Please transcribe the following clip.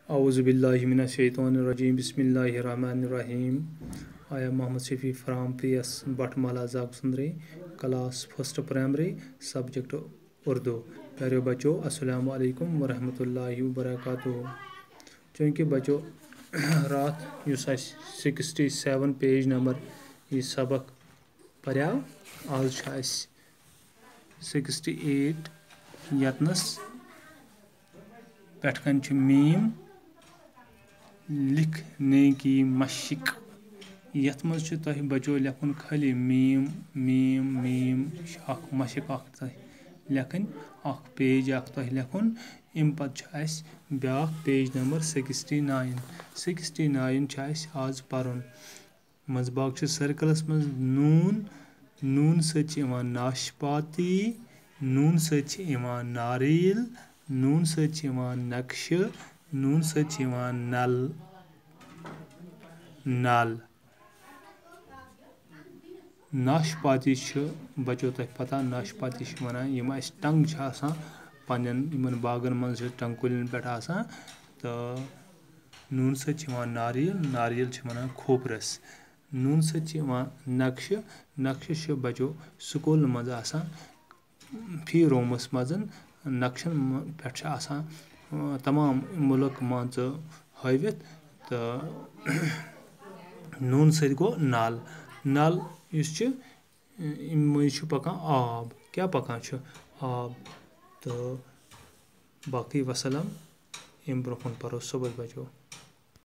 Auzubillahi mineşşeytanirracim. Bismillahirrahmanirrahim. I am Mohammed Shafi from PS Batmala Zagusundri, class 1st primary, subject Urdu. प्यारे बच्चों अस्सलाम वालेकुम वरहमतुल्लाहि वबरकातुहू। चूँकि बच्चों रात 67 पेज नंबर यह सबक पर्याव आज 68 यतनस पेटकन मीम लिखने की मशक यथ मज बच्चों लेखन खाली मीम मीम मीम मशक लेखन पेज लेखन अम पे ब्या पेज नंबर 69 आज पर्न मजबाग सर्कलस मज नून नून सत नाशपाती नून सत नारियल नून सत नक्श नून सत नल नल नाशपाती बच्चों तक पता नाशपाती वनान यम टंग पन्न बागन मज टंग कुलन पे तो नून सत नारियल नारियल वनान खोपरस नून सत नक्श नक्श बच्चों स्कूल मज फी रोमस मज नक्शन पे तमाम मुल्क मान हवित तो नून सत गो नल नल मज पकान आब क्या पकान आब तो बाकी वसलम अम ब्रोह परो सुबह बच्चों।